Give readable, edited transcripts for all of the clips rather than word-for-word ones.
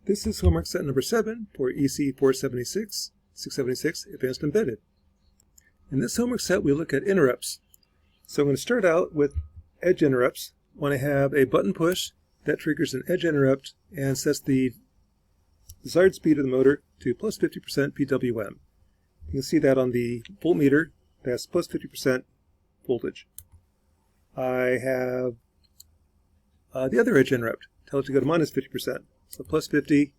This is homework set number 7 for ECE 676 Advanced Embedded. In this homework set, we look at interrupts. So I'm going to start out with edge interrupts when I have a button push that triggers an edge interrupt and sets the desired speed of the motor to plus 50% PWM. You can see that on the voltmeter, that's plus 50% voltage. I have the other edge interrupt, tell it to go to minus 50%. So plus 50,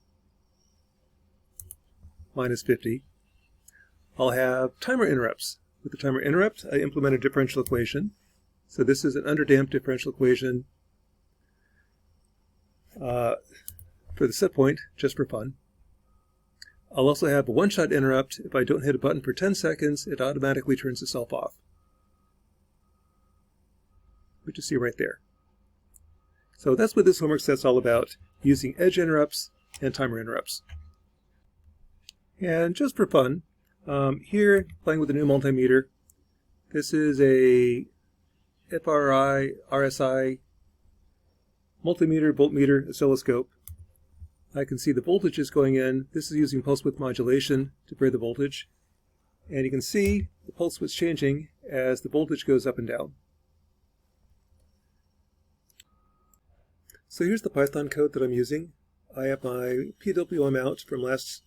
minus 50. I'll have timer interrupts. With the timer interrupt, I implement a differential equation. So this is an underdamped differential equation for the set point, just for fun. I'll also have a one-shot interrupt. If I don't hit a button for 10 seconds, it automatically turns itself off, which you see right there. So that's what this homework set's all about, using edge interrupts and timer interrupts. And just for fun, here, playing with the new multimeter, this is a FRI, RSI, multimeter, voltmeter, oscilloscope. I can see the voltages going in. This is using pulse width modulation to vary the voltage. And you can see the pulse width changing as the voltage goes up and down. So here's the Python code that I'm using. I have my PWM out from last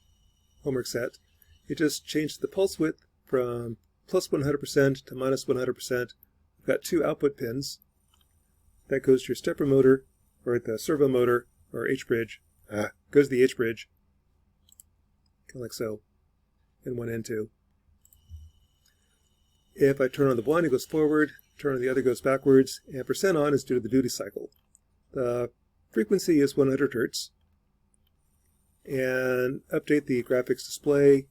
homework set. It just changed the pulse width from plus 100% to minus 100%. I've got two output pins. That goes to your stepper motor, or the servo motor, or H-bridge. Goes to the H-bridge, kind of like so, and one and two. If I turn on the one, it goes forward, turn on the other, goes backwards, and percent on is due to the duty cycle. The frequency is 100 Hertz. And update the graphics display.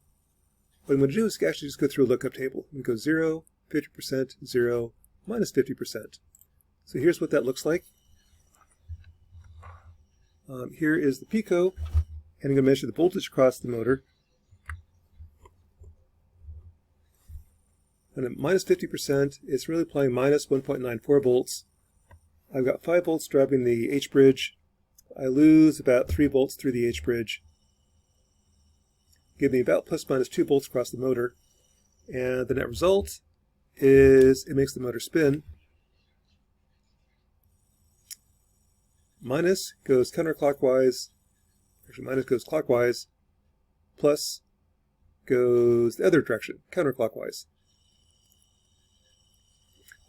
What I'm going to do is actually just go through a lookup table. I'm going to go 0, 50%, 0, minus 50%. So here's what that looks like. Here is the Pico, and I'm going to measure the voltage across the motor. And at minus 50%, it's really applying minus 1.94 volts. I've got 5 volts driving the H-bridge. I lose about 3 volts through the H-bridge, giving me about plus minus 2 volts across the motor. And the net result is it makes the motor spin. Minus goes counterclockwise, actually minus goes clockwise, plus goes the other direction, counterclockwise.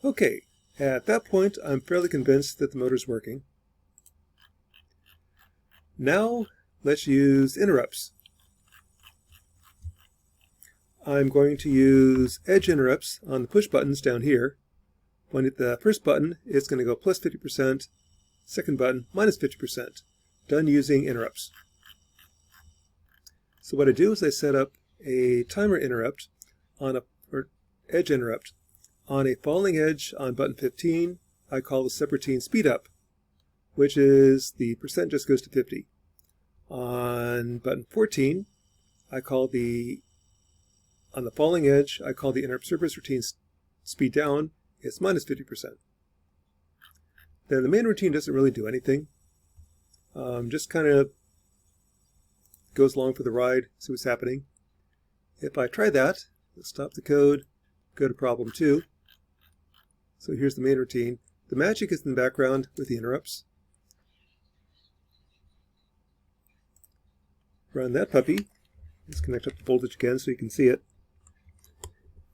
Okay, at that point I'm fairly convinced that the motor's working. Now let's use interrupts. I'm going to use edge interrupts on the push buttons down here. When I hit the first button, it's going to go plus 50%. Second button, minus 50%, done using interrupts. So what I do is I set up a timer interrupt or edge interrupt on a falling edge on button 15. I call the subroutine speed up, which is the percent just goes to 50. On button 14, on the falling edge, I call the interrupt service routine speed down. It's minus 50%. Then the main routine doesn't really do anything. Just kind of goes along for the ride, see what's happening. If I try that, let's stop the code, go to problem 2. So here's the main routine. The magic is in the background with the interrupts. Run that puppy. Let's connect up the voltage again so you can see it.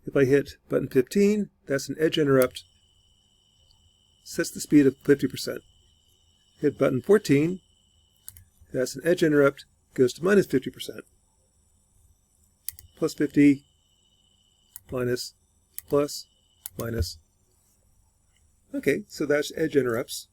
If I hit button 15, that's an edge interrupt. Sets the speed of 50%. Hit button 14, that's an edge interrupt, goes to minus 50%. Plus 50, minus, plus, minus. Okay, so that's edge interrupts.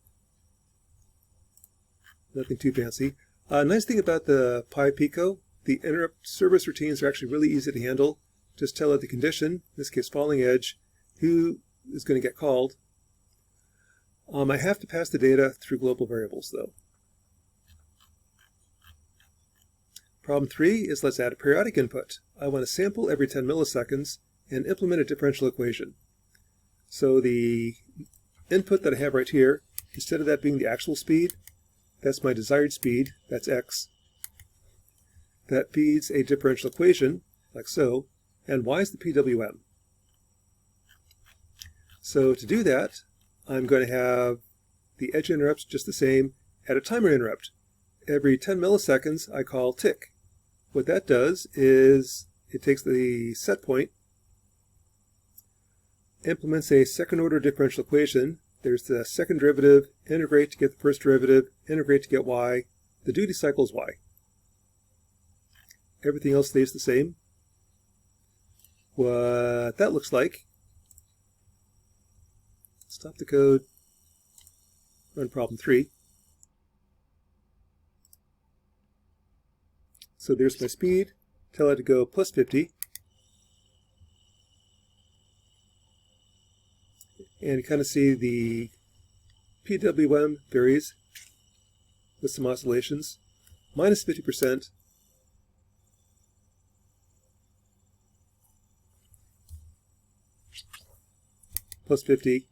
Nothing too fancy. Nice thing about the Pi Pico, the interrupt service routines are actually really easy to handle. Just tell it the condition, in this case falling edge, who is going to get called. I have to pass the data through global variables, though. Problem 3 is let's add a periodic input. I want to sample every 10 milliseconds and implement a differential equation. So the input that I have right here, instead of that being the actual speed, that's my desired speed, that's x. that feeds a differential equation, like so, and y is the PWM. So to do that, I'm going to have the edge interrupts just the same, add a timer interrupt. Every 10 milliseconds, I call tick. What that does is it takes the set point, implements a second order differential equation. There's the second derivative, integrate to get the first derivative, integrate to get y. The duty cycle is y. Everything else stays the same. What that looks like, stop the code, run problem 3. So there's my speed, tell it to go plus 50. And you kind of see the PWM varies with some oscillations. Minus 50%. Plus 50. You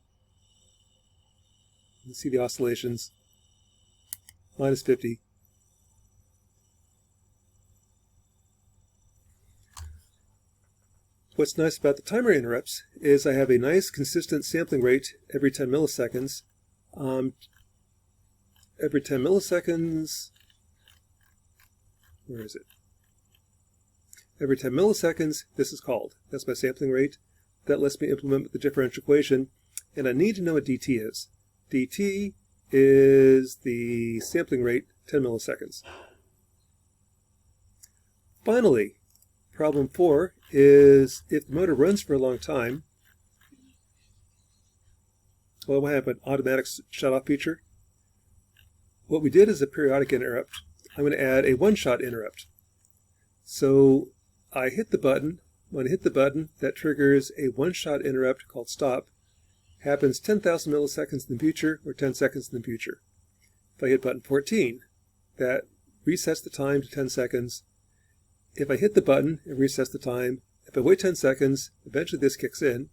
can see the oscillations. Minus 50. What's nice about the timer interrupts is I have a nice consistent sampling rate every 10 milliseconds. Every 10 milliseconds, where is it? Every 10 milliseconds, this is called. That's my sampling rate. That lets me implement the differential equation. And I need to know what dt is. dt is the sampling rate, 10 milliseconds. Finally, problem 4 is if the motor runs for a long time, well, I have an automatic shut-off feature. What we did is a periodic interrupt. I'm going to add a one-shot interrupt. So I hit the button. When I hit the button, that triggers a one-shot interrupt called stop. Happens 10,000 milliseconds in the future or 10 seconds in the future. If I hit button 14, that resets the time to 10 seconds. If I hit the button, it resets the time. If I wait 10 seconds, eventually this kicks in.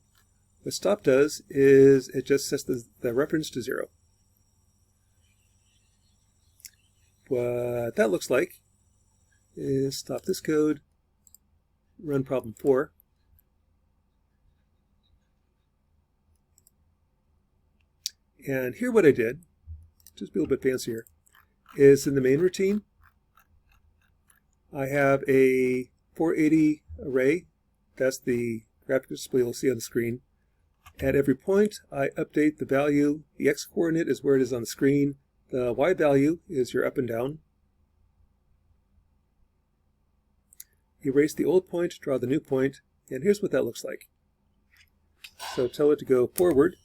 What stop does is it just sets the reference to 0. What that looks like is stop this code, run problem 4. And here what I did, just be a little bit fancier, is in the main routine, I have a 480 array. That's the graphic display you'll see on the screen. At every point, I update the value. The x-coordinate is where it is on the screen. The y value is your up and down. Erase the old point, draw the new point, and here's what that looks like. So tell it to go forward.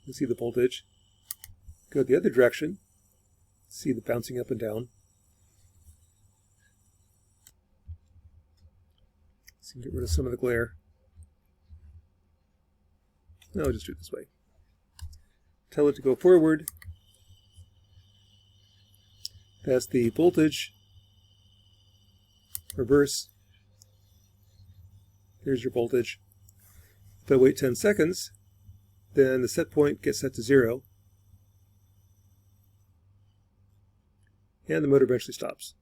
You see the voltage. Go the other direction. See the bouncing up and down. So you can get rid of some of the glare. No, just do it this way. Tell it to go forward. That's the voltage. Reverse. There's your voltage. If I wait 10 seconds, then the set point gets set to 0. And the motor eventually stops.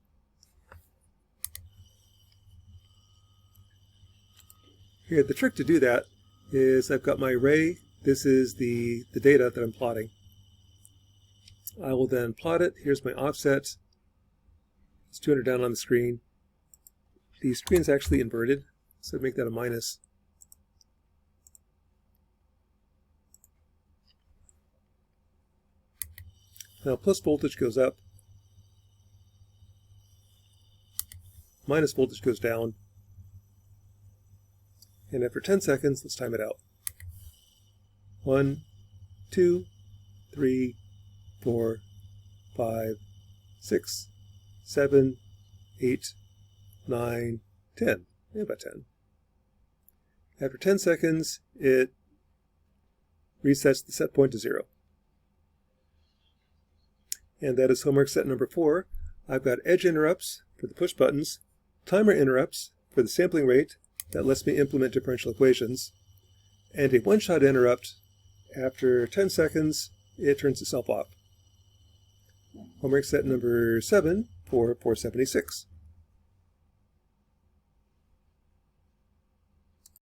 Here, the trick to do that is I've got my array. This is the data that I'm plotting. I will then plot it. Here's my offset. It's 200 down on the screen. The screen is actually inverted, so make that a minus. Now plus voltage goes up. Minus voltage goes down. And after 10 seconds, let's time it out. 1, 2, 3, 4, 5, 6, 7, 8, 9, 10. Yeah, about 10. After 10 seconds, it resets the set point to 0. And that is homework set number 4. I've got edge interrupts for the push buttons, timer interrupts for the sampling rate that lets me implement differential equations, and a one-shot interrupt. After 10 seconds, it turns itself off. Homework set number 7 for 476.